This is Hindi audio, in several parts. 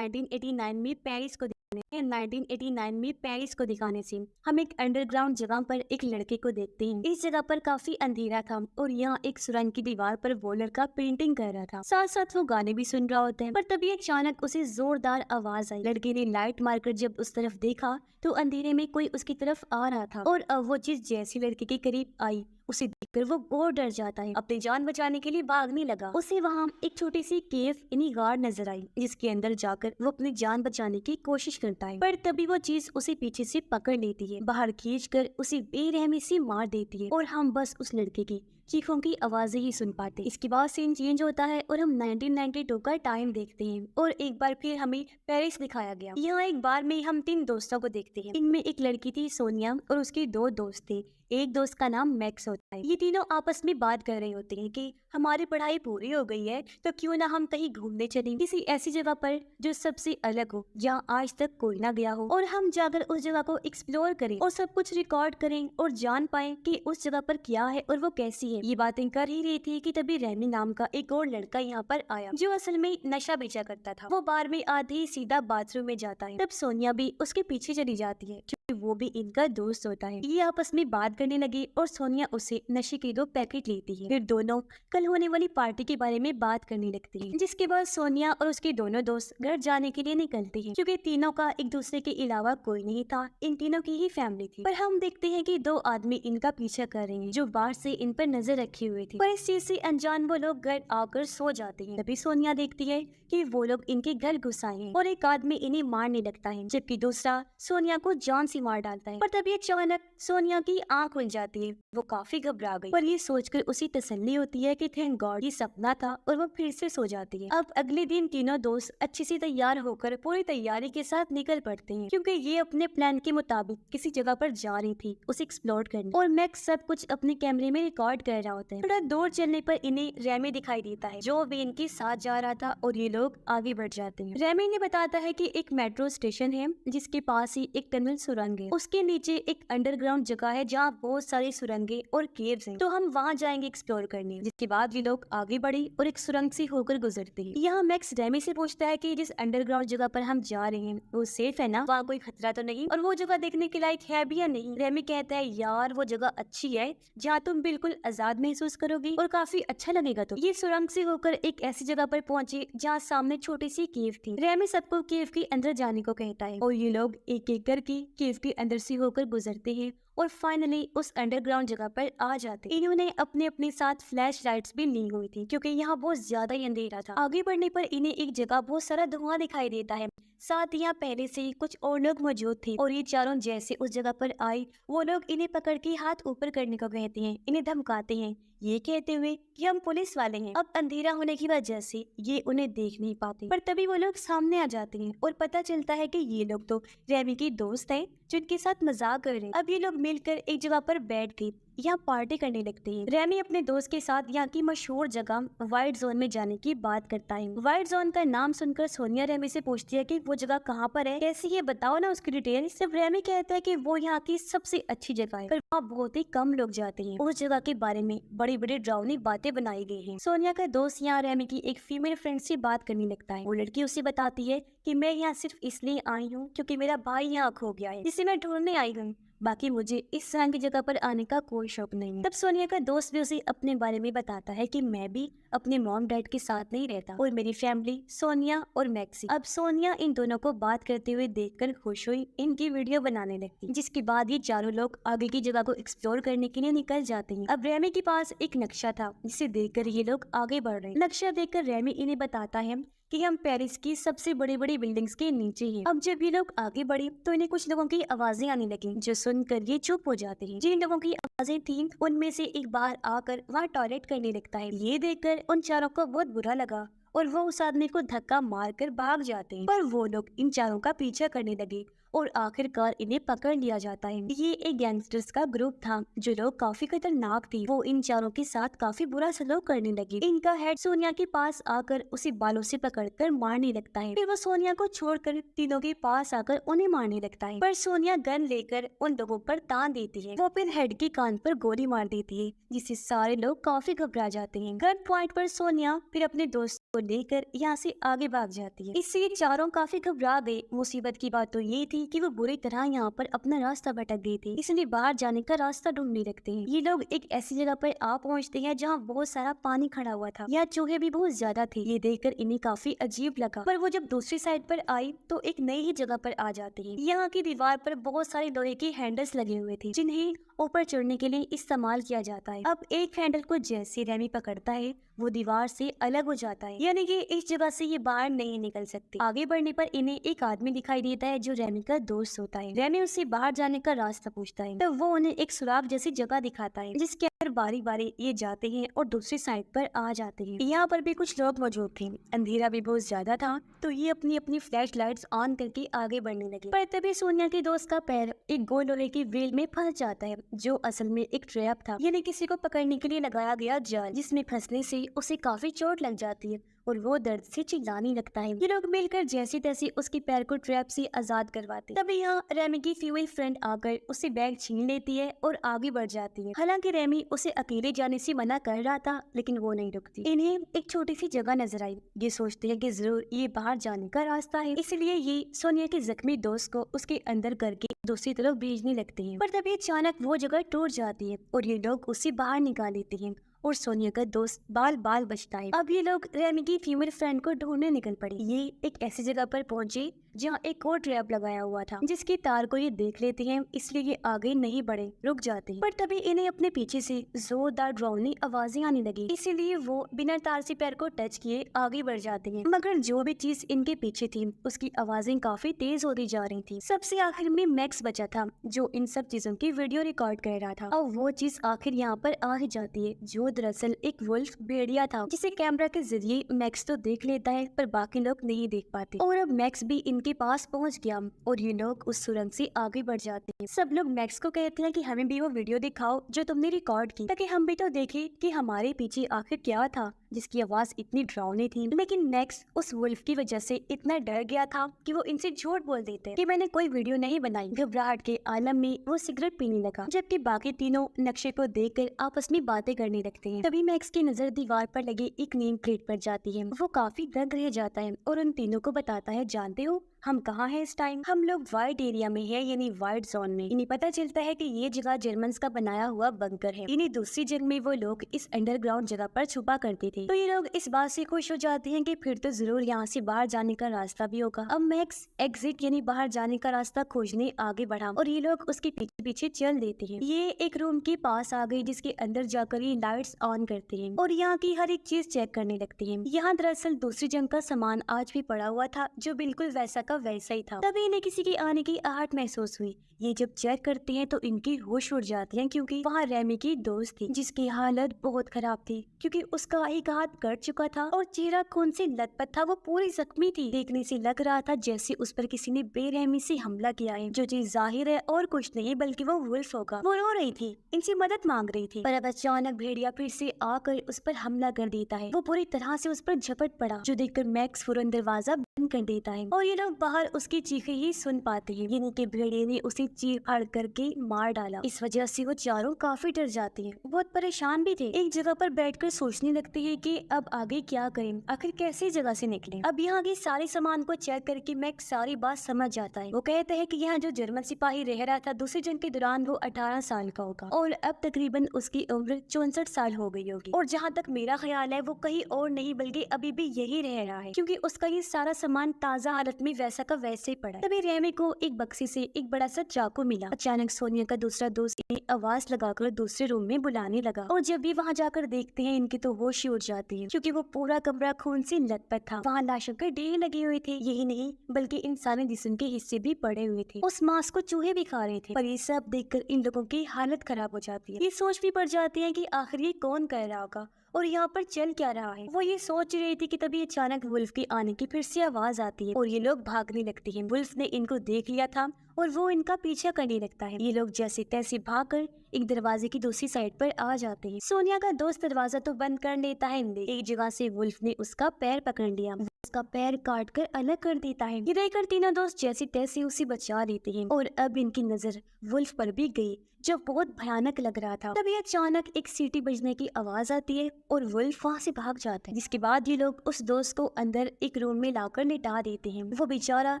1989 में पेरिस को दिखाने 1989 में पेरिस को दिखाने से हम एक अंडरग्राउंड जगह पर एक लड़के को देखते हैं। इस जगह पर काफी अंधेरा था और यहाँ एक सुरंग की दीवार पर वो लड़का पेंटिंग कर रहा था, साथ साथ वो गाने भी सुन रहा होता है। पर तभी अचानक उसे जोरदार आवाज आई। लड़के ने लाइट मारकर जब उस तरफ देखा तो अंधेरे में कोई उसकी तरफ आ रहा था और अब वो चीज जैसी लड़के के करीब आई उसे देखकर वो बहुत डर जाता है। अपनी जान बचाने के लिए भागने लगा। उसे वहाँ एक छोटी सी केव यानी गाड़ नजर आई जिसके अंदर जाकर वो अपनी जान बचाने की कोशिश करता है। पर तभी वो चीज उसे पीछे से पकड़ लेती है, बाहर खींचकर उसे बेरहमी से मार देती है और हम बस उस लड़के की चीखों की आवाजें ही सुन पाते। इसके बाद सीन चेंज होता है और हम 1992 का टाइम देखते हैं और एक बार फिर हमें पेरिस दिखाया गया। यहाँ एक बार में हम 3 दोस्तों को देखते हैं। इनमें एक लड़की थी सोनिया और उसके 2 दोस्त थे। एक दोस्त का नाम मैक्स होता है। ये तीनों आपस में बात कर रहे होते हैं कि हमारी पढ़ाई पूरी हो गई है तो क्यों ना हम कहीं घूमने चलें, किसी ऐसी जगह पर जो सबसे अलग हो, जहाँ आज तक कोई ना गया हो, और हम जाकर उस जगह को एक्सप्लोर करें और सब कुछ रिकॉर्ड करें और जान पाएं कि उस जगह पर क्या है और वो कैसी है। ये बातें कर ही रही थी कि तभी रेमी नाम का एक और लड़का यहाँ पर आया जो असल में नशा बेचा करता था। वो बार में आते ही सीधा बाथरूम में जाता है। तब सोनिया भी उसके पीछे चली जाती है क्योंकि वो भी इनका दोस्त होता है। ये आपस में बात करने लगे और सोनिया उसे नशे के 2 पैकेट लेती है। फिर दोनों कल होने वाली पार्टी के बारे में बात करने लगती हैं। जिसके बाद सोनिया और उसके दोनों दोस्त घर जाने के लिए निकलते हैं क्योंकि तीनों का एक दूसरे के अलावा कोई नहीं था, इन तीनों की ही फैमिली थी। पर हम देखते हैं कि 2 आदमी इनका पीछा कर रहे हैं जो बाहर से इन पर नजर रखी हुई थी। पर इस चीज से अनजान वो लोग घर आकर सो जाते हैं। तभी सोनिया देखती है कि वो लोग इनके घर घुस आए हैं और एक आदमी इन्हें मारने लगता है जबकि दूसरा सोनिया को जान से मार डालता है। पर तभी अचानक सोनिया की आंख खुल जाती है। वो काफी घबरा गई पर ये सोचकर उसे तसल्ली होती है कि थैंक गॉड ये सपना था और वो फिर से सो जाती है। अब अगले दिन तीनों दोस्त अच्छे से तैयार होकर पूरी तैयारी के साथ निकल पड़ते हैं क्योंकि ये अपने प्लान के मुताबिक किसी जगह पर जा रही थी उसे एक्सप्लोर करने, और मैक्स सब कुछ अपने कैमरे में रिकॉर्ड कर रहा होता है। थोड़ा दूर चलने पर इन्हें रेमी दिखाई देता है जो भी इनके साथ जा रहा था और ये लोग आगे बढ़ जाते हैं। रेमी ने बताता है कि एक मेट्रो स्टेशन है जिसके पास ही एक टनल सुरंग है, उसके नीचे एक अंडरग्राउंड जगह है जहाँ बहुत सारी सुरंगें और केव्स हैं, तो हम वहाँ जाएंगे एक्सप्लोर करने। जिसके बाद ये लोग आगे बढ़े और एक सुरंग से होकर गुजरते हैं। यहाँ मैक्स रेमी से पूछता है कि जिस अंडरग्राउंड जगह पर हम जा रहे हैं वो सेफ है ना, वहाँ कोई खतरा तो नहीं, और वो जगह देखने के लायक है भी या नहीं। रेमी कहता है यार वो जगह अच्छी है जहाँ तुम बिल्कुल आजाद महसूस करोगी और काफी अच्छा लगेगा। तो ये सुरंग से होकर एक ऐसी जगह पर पहुंचे जहाँ सामने छोटी सी केव थी। रेमी सबको केव के अंदर जाने को कहता है और ये लोग एक एक करके केव के अंदर से होकर गुजरते हैं और फाइनली उस अंडरग्राउंड जगह पर आ जाते। इन्होंने अपने अपने साथ फ्लैश लाइट्स भी ली हुई थी क्योंकि यहाँ बहुत ज्यादा ही अंधेरा था। आगे बढ़ने पर इन्हें एक जगह बहुत सारा धुआं दिखाई देता है, साथ ही यहाँ पहले से ही कुछ और लोग मौजूद थे और ये चारों जैसे उस जगह पर आए वो लोग इन्हें पकड़ के हाथ ऊपर करने को कहते हैं, इन्हें धमकाते हैं ये कहते हुए कि हम पुलिस वाले हैं। अब अंधेरा होने की वजह से ये उन्हें देख नहीं पाते, पर तभी वो लोग सामने आ जाते हैं और पता चलता है कि ये लोग तो रेमी के दोस्त हैं जिनके साथ मजाक कर रहे हैं। अब ये लोग मिलकर एक जगह पर बैठ के यहाँ पार्टी करने लगते हैं। रेमी अपने दोस्त के साथ यहाँ की मशहूर जगह व्हाइट जोन में जाने की बात करता है। व्हाइट जोन का नाम सुनकर सोनिया रेमी से पूछती है कि वो जगह कहाँ पर है, कैसी है, बताओ ना उसकी डिटेल। सिर्फ रेमी कहता है कि वो यहाँ की सबसे अच्छी जगह है पर वहाँ बहुत ही कम लोग जाते हैं। उस जगह के बारे में बड़ी बड़ी डरावनी बातें बनाई गई हैं। सोनिया का दोस्त यहाँ रेमी की एक फीमेल फ्रेंड से बात करने लगता है। वो लड़की उसे बताती है कि मैं यहाँ सिर्फ इसलिए आई हूँ क्योंकि मेरा भाई यहाँ खो गया है जिसे मैं ढूंढने आई हूँ, बाकी मुझे इस तरह की जगह पर आने का कोई शौक नहीं है। तब सोनिया का दोस्त भी उसे अपने बारे में बताता है कि मैं भी अपने मॉम डैड के साथ नहीं रहता और मेरी फैमिली सोनिया और मैक्सी। अब सोनिया इन दोनों को बात करते हुए देखकर खुश हुई, इनकी वीडियो बनाने लगती। जिसके बाद ये चारों लोग आगे की जगह को एक्सप्लोर करने के लिए निकल जाते हैं। अब रेमी के पास एक नक्शा था जिसे देखकर ये लोग आगे बढ़ रहे हैं। नक्शा देखकर रेमी इन्हें बताता है कि हम पेरिस की सबसे बड़ी बड़ी बिल्डिंग्स के नीचे हैं। अब जब ये लोग आगे बढ़े तो इन्हें कुछ लोगों की आवाजें आने लगी जो सुनकर ये चुप हो जाते हैं। जिन लोगों की आवाजें थीं उनमें से एक बाहर आकर वहाँ टॉयलेट करने लगता है। ये देखकर उन चारों को बहुत बुरा लगा और वो उस आदमी को धक्का मारकर भाग जाते हैं, पर वो लोग इन चारों का पीछा करने लगे और आखिरकार इन्हें पकड़ लिया जाता है। ये एक गैंगस्टर्स का ग्रुप था जो लोग काफी खतरनाक थी। वो इन चारों के साथ काफी बुरा सलूक करने लगे। इनका हेड सोनिया के पास आकर उसे बालों से पकड़कर मारने लगता है। फिर वो सोनिया को छोड़कर तीनों के पास आकर उन्हें मारने लगता है, पर सोनिया गन लेकर उन लोगों पर तान देती है। वो फिर हेड के कान पर गोली मार देती है जिससे सारे लोग काफी घबरा जाते हैं। गन पॉइंट पर सोनिया फिर अपने दोस्त को लेकर यहाँ से आगे भाग जाती है। इससे ये चारों काफी घबरा गए। मुसीबत की बात तो ये थी कि वो बुरी तरह यहाँ पर अपना रास्ता भटक गए थे, इसलिए बाहर जाने का रास्ता ढूंढने लगते हैं। ये लोग एक ऐसी जगह पर आ पहुँचते हैं जहाँ बहुत सारा पानी खड़ा हुआ था। यहाँ चूहे भी बहुत ज्यादा थे। ये देखकर इन्हें काफी अजीब लगा, पर वो जब दूसरी साइड पर आई तो एक नई ही जगह पर आ जाती है। यहाँ की दीवार पर बहुत सारे लोहे के हैंडल्स लगे हुए थे, जिन्हें ऊपर चढ़ने के लिए इस्तेमाल किया जाता है। अब एक हैंडल को जैसे रेमी पकड़ता है वो दीवार से अलग हो जाता है, यानी कि इस जगह से ये बाहर नहीं निकल सकते। आगे बढ़ने पर इन्हें एक आदमी दिखाई देता है जो रेमी का दोस्त होता है। रेमी उससे बाहर जाने का रास्ता पूछता है, तो वो उन्हें एक सुराग जैसी जगह दिखाता है जिसके अंदर बारी बारी ये जाते हैं और दूसरी साइड पर आ जाते हैं। यहाँ पर भी कुछ लोग मौजूद थे। अंधेरा भी बहुत ज्यादा था, तो ये अपनी अपनी फ्लैश लाइट्स ऑन करके आगे बढ़ने लगे। पर तभी सोनिया के दोस्त का पैर एक गोल लोहे की व्हील में फंस जाता है, जो असल में एक ट्रैप था, यानी किसी को पकड़ने के लिए लगाया गया जाल, जिसमें फंसने से उसे काफी चोट लग जाती है और वो दर्द से चिल्लाने लगता है। ये लोग मिलकर जैसे तैसे उसके पैर को ट्रैप से आजाद करवाते। तभी यहाँ रेमी की फीमेल फ्रेंड आकर उससे बैग छीन लेती है और आगे बढ़ जाती है। हालांकि रेमी उसे अकेले जाने से मना कर रहा था, लेकिन वो नहीं रुकती। इन्हें एक छोटी सी जगह नजर आई। ये सोचते हैं कि जरूर ये बाहर जाने का रास्ता है, इसलिए ये सोनिया के जख्मी दोस्त को उसके अंदर करके दूसरी तरफ भेजने लगते हैं। पर तभी अचानक वो जगह टूट जाती है और ये लोग उसे बाहर निकाल लेते हैं और सोनिया का दोस्त बाल बाल बचता है। अब ये लोग रेमी की फीमेल फ्रेंड को ढूंढने निकल पड़े। ये एक ऐसी जगह पर पहुंचे जहाँ एक और ट्रैप लगाया हुआ था, जिसकी तार को ये देख लेते हैं, इसलिए ये आगे नहीं बढ़े, रुक जाते हैं। पर तभी इन्हें अपने पीछे से जोरदार ड्राउनी आवाजें आने लगी, इसीलिए वो बिना तार से पैर को टच किए आगे बढ़ जाते हैं। मगर जो भी चीज इनके पीछे थी उसकी आवाजें काफी तेज होती जा रही थी। सबसे आखिर में मैक्स बचा था, जो इन सब चीजों की वीडियो रिकॉर्ड कर रहा था। और वो चीज आखिर यहाँ पर आ ही जाती है, जो दरअसल एक वुल्फ भेड़िया था, जिसे कैमरा के जरिए मैक्स तो देख लेता है पर बाकी लोग नहीं देख पाते। और अब मैक्स भी इनके पास पहुंच गया और ये लोग उस सुरंग से आगे बढ़ जाते हैं। सब लोग मैक्स को कहते हैं कि हमें भी वो वीडियो दिखाओ जो तुमने रिकॉर्ड की, ताकि हम भी तो देखें कि हमारे पीछे आखिर क्या था जिसकी आवाज इतनी डरावनी थी। लेकिन मैक्स उस वुल्फ की वजह से इतना डर गया था कि वो इनसे झूठ बोल देते कि मैंने कोई वीडियो नहीं बनाई। घबराहट के आलम में वो सिगरेट पीने लगा, जबकि बाकी तीनों नक्शे को देखकर आपस में बातें करने लगते हैं। तभी मैक्स की नजर दीवार पर लगे एक नेम प्लेट पर जाती है। वो काफी दंग रह जाता है और उन तीनों को बताता है, जानते हो हम कहाँ हैं इस टाइम? हम लोग वाइट एरिया में है, यानी वाइट जोन में। इन्हें पता चलता है कि ये जगह जर्मन्स का बनाया हुआ बंकर है। इन्हें दूसरी जंग में वो लोग इस अंडरग्राउंड जगह पर छुपा करते थे। तो ये लोग इस बात से खुश हो जाते हैं कि फिर तो जरूर यहाँ से बाहर जाने का रास्ता भी होगा। अब मैक्स एग्जिट यानी बाहर जाने का रास्ता खोजने आगे बढ़ा और ये लोग उसके पीछे पीछे चल देते हैं। ये एक रूम के पास आ गई, जिसके अंदर जाकर ये लाइट्स ऑन करते हैं और यहाँ की हर एक चीज चेक करने लगते हैं। यहाँ दरअसल दूसरी जंग का सामान आज भी पड़ा हुआ था, जो बिल्कुल वैसा का वैसा ही था। तभी इन्हें किसी के आने की आहट महसूस हुई। ये जब चेक करते हैं तो इनकी होश उड़ जाती है, क्योंकि वहाँ रेमी की दोस्त थी, जिसकी हालत बहुत खराब थी, क्योंकि उसका एक हाथ कट चुका था और चेहरा खून से लथपथ था। वो पूरी जख्मी थी। देखने से लग रहा था जैसे उस पर किसी ने बेरहमी से हमला किया है। जो चीज जाहिर है और कुछ नहीं बल्कि वो वुल्फ होगा। वो रो रही थी, इनसे मदद मांग रही थी, पर अब अचानक भेड़िया फिर से आकर उस पर हमला कर देता है। वो पूरी तरह से उस पर झपट पड़ा, जो देखकर मैक्स फौरन दरवाजा बंद कर देता है और ये लोग बाहर उसकी चीखें ही सुन पाते हैं, यानी कि भेड़िए ने उसे चीर फाड़ करके मार डाला। इस वजह से वो चारों काफी डर जाते हैं, बहुत परेशान भी थे। एक जगह पर बैठकर सोचने लगते हैं कि अब आगे क्या करें, आखिर कैसे जगह से निकलें। अब यहाँ के सारे सामान को चेक करके मैक्स सारी बात समझ जाता है। वो कहते हैं कि यहाँ जो जर्मन सिपाही रह रहा था दूसरी जंग के दौरान, वो 18 साल का होगा और अब तकरीबन उसकी उम्र 64 साल हो गई होगी। और जहाँ तक मेरा ख्याल है वो कहीं और नहीं बल्कि अभी भी यही रह रहा है, क्योंकि उसका ये सारा सामान ताजा हालत में वैसा का वैसे ही पड़ा। तभी रेमी को एक बक्से से एक बड़ा सा चाकू मिला। अचानक सोनिया का दूसरा दोस्त इन्हें आवाज लगाकर दूसरे रूम में बुलाने लगा और जब भी वहाँ जाकर देखते हैं इनकी तो होश ही उड़ जाती है, क्योंकि वो पूरा कमरा खून से लथपथ था। वहाँ लाशों के ढेर लगे हुए थे। यही नहीं बल्कि इंसानी जिस्म के हिस्से भी पड़े हुए थे। उस मांस को चूहे भी खा रहे थे। पर ये सब देखकर इन लोगों की हालत खराब हो जाती है। ये सोच भी पड़ जाती है कि आखिर ये कौन कर रहा होगा और यहाँ पर चल क्या रहा है। वो ये सोच रही थी कि तभी अचानक वुल्फ के आने की फिर से आवाज आती है और ये लोग भागने लगते हैं। वुल्फ ने इनको देख लिया था और वो इनका पीछा करने लगता है। ये लोग जैसे तैसे भागकर एक दरवाजे की दूसरी साइड पर आ जाते हैं। सोनिया का दोस्त दरवाजा तो बंद कर लेता है। एक जगह से वुल्फ ने उसका पैर पकड़ लिया, उसका पैर काट कर अलग कर देता है। ये देखकर तीनों दोस्त जैसे तैसे उसे बचा लेते हैं और अब इनकी नजर वुल्फ पर भी गई, जो बहुत भयानक लग रहा था। तभी अचानक एक सीटी बजने की आवाज आती है और वुल्फ वहाँ से भाग जाता है, जिसके बाद ये लोग उस दोस्त को अंदर एक रूम में लाकर लिटा देते हैं। वो बेचारा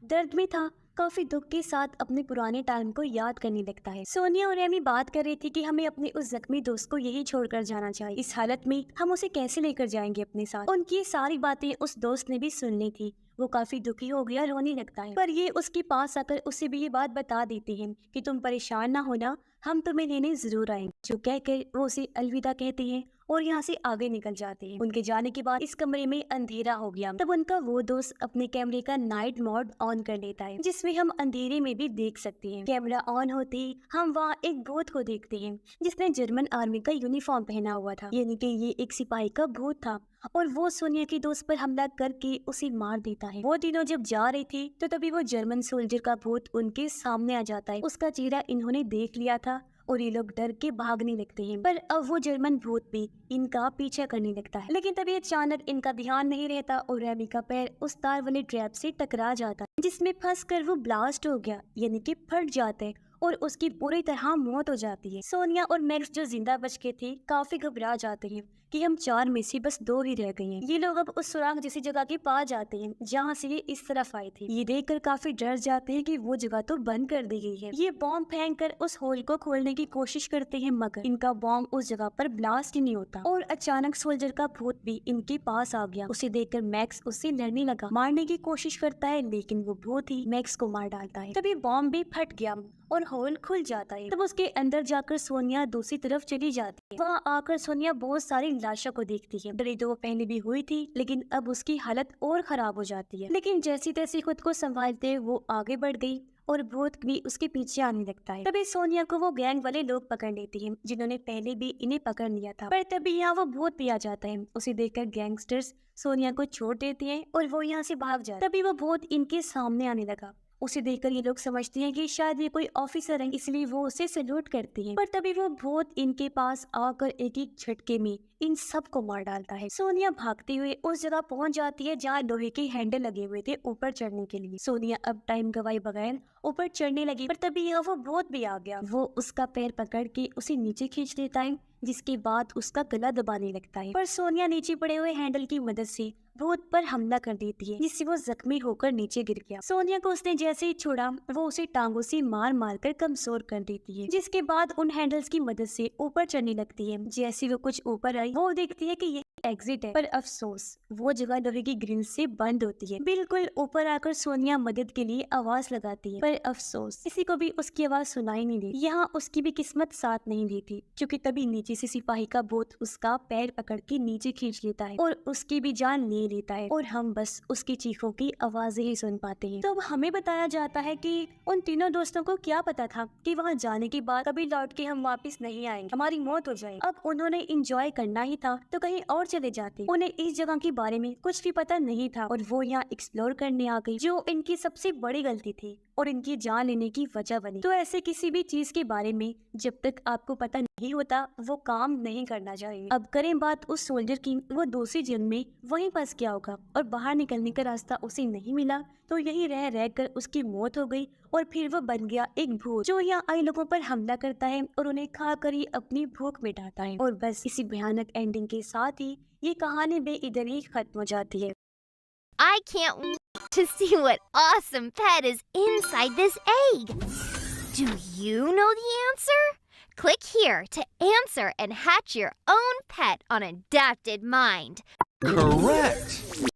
दर्द में था, काफी दुख के साथ अपने पुराने टाइम को याद करने लगता है। सोनिया और एमी बात कर रही थी कि हमें अपने उस जख्मी दोस्त को यही छोड़कर जाना चाहिए। इस हालत में हम उसे कैसे लेकर जाएंगे अपने साथ। उनकी ये सारी बातें उस दोस्त ने भी सुन ली थी। वो काफी दुखी हो गया, रोने लगता है, पर ये उसके पास आकर उसे भी ये बात बता देती है कि तुम परेशान ना होना, हम तुम्हें लेने जरूर आएंगे। जो कहकर वो उसे अलविदा कहते हैं और यहाँ से आगे निकल जाते हैं। उनके जाने के बाद इस कमरे में अंधेरा हो गया। तब उनका वो दोस्त अपने कैमरे का नाइट मोड ऑन कर लेता है, जिसमें हम अंधेरे में भी देख सकते हैं। कैमरा ऑन होते ही हम वहाँ एक भूत को देखते हैं, जिसने जर्मन आर्मी का यूनिफॉर्म पहना हुआ था, यानी कि ये एक सिपाही का भूत था। और वो सोनिया के दोस्त पर हमला करके उसे मार देता है। वो तीनों जब जा रही थी तो तभी वो जर्मन सोल्जर का भूत उनके सामने आ जाता है। उसका चेहरा इन्होंने देख लिया था और ये लोग डर के भागने लगते हैं, पर अब वो जर्मन भूत भी इनका पीछा करने लगता है। लेकिन तभी अचानक इनका ध्यान नहीं रहता और रेमी का पैर उस तार वाले ट्रैप से टकरा जाता है, जिसमें फंसकर वो ब्लास्ट हो गया, यानी कि फट जाता है और उसकी पूरी तरह मौत हो जाती है। सोनिया और मैक्स जो जिंदा बच के थे काफी घबरा जाते हैं कि हम 4 में से बस 2 ही रह गए हैं। ये लोग अब उस सुराग जैसी जगह के पास जाते हैं जहाँ से ये इस तरफ आए थे। ये देखकर काफी डर जाते हैं कि वो जगह तो बंद कर दी गई है। ये बॉम्ब फेंककर उस होल को खोलने की कोशिश करते हैं, मगर इनका बॉम्ब उस जगह पर ब्लास्ट ही नहीं होता। और अचानक सोल्जर का भूत भी इनके पास आ गया। उसे देखकर मैक्स उससे लड़ने लगा, मारने की कोशिश करता है, लेकिन वो भूत ही मैक्स को मार डालता है। तभी बॉम्ब भी फट गया और होल खुल जाता है। तब उसके अंदर जाकर सोनिया दूसरी तरफ चली जाती है। वहाँ आकर सोनिया बहुत सारी लाशों को देखती है। डरी तो वो पहले भी हुई थी, लेकिन अब उसकी हालत और खराब हो जाती है। लेकिन जैसी तैसी खुद को संभालते वो आगे बढ़ गई और भूत भी उसके पीछे आने लगता है। तभी सोनिया को वो गैंग वाले लोग पकड़ लेते हैं, जिन्होंने पहले भी इन्हें पकड़ लिया था। पर तभी यहाँ वो भूत भी आ जाता है। उसे देखकर गैंगस्टर्स सोनिया को छोड़ देते हैं और वो यहाँ से भाग जाता है। तभी वो भूत इनके सामने आने लगा। उसे देखकर ये लोग समझते हैं कि शायद ये कोई ऑफिसर है, इसलिए वो उसे सैल्यूट करते हैं। पर तभी वो भूत इनके पास आकर एक एक झटके में इन सब को मार डालता है। सोनिया भागते हुए उस जगह पहुंच जाती है जहाँ लोहे के हैंडल लगे हुए थे ऊपर चढ़ने के लिए। सोनिया अब टाइम गवाए बगैर ऊपर चढ़ने लगी, पर तभी यहाँ वो भूत भी आ गया। वो उसका पैर पकड़ के उसे नीचे खींच लेता है, जिसके बाद उसका गला दबाने लगता है। पर सोनिया नीचे पड़े हुए हैंडल की मदद से भूत पर हमला कर देती है, जिससे वो जख्मी होकर नीचे गिर गया। सोनिया को उसने जैसे ही छोड़ा, वो उसे टांगों से मार मार कर कमजोर कर देती है, जिसके बाद उन हैंडल्स की मदद से ऊपर चढ़ने लगती है। जैसे वो कुछ ऊपर आई, वो देखती है कि ये एग्जिट है, पर अफसोस वो जगह लोहे की ग्रिल से बंद होती है। बिल्कुल ऊपर आकर सोनिया मदद के लिए आवाज लगाती है, पर अफसोस किसी को भी उसकी आवाज सुनाई नहीं दी। यहाँ उसकी भी किस्मत साथ नहीं देती, क्योंकि तभी नीचे से सिपाही का भूत उसका पैर पकड़ के नीचे खींच लेता है और उसकी भी जान ले लेता है, और हम बस उसकी चीखों की आवाजें ही सुन पाते हैं। तो अब हमें बताया जाता है कि उन तीनों दोस्तों को क्या पता था कि वहाँ जाने के बाद कभी लौट के हम वापस नहीं आएंगे, हमारी मौत हो जाएगी। अब उन्होंने इंजॉय करना ही था तो कहीं और चले जाते। उन्हें इस जगह के बारे में कुछ भी पता नहीं था और वो यहाँ एक्सप्लोर करने आ गई, जो इनकी सबसे बड़ी गलती थी और इनकी जान लेने की वजह बनी। तो ऐसे किसी भी चीज के बारे में जब तक आपको पता नहीं होता, वो काम नहीं करना चाहिए। अब करें बात उस सोल्जर की, वो दूसरी जेल में वहीं फंस गया होगा और बाहर निकलने का रास्ता उसे नहीं मिला, तो यही रह रहकर उसकी मौत हो गई और फिर वो बन गया एक भूत, जो यहाँ आए लोगों पर हमला करता है और उन्हें खा कर ही अपनी भूख मिटाता है। और बस इसी भयानक एंडिंग के साथ ही ये कहानी भी इधर ही खत्म हो जाती है। I can't wait to see what awesome pet is inside this egg. Do you know the answer? Click here to answer and hatch your own pet on Adapted Mind. Correct!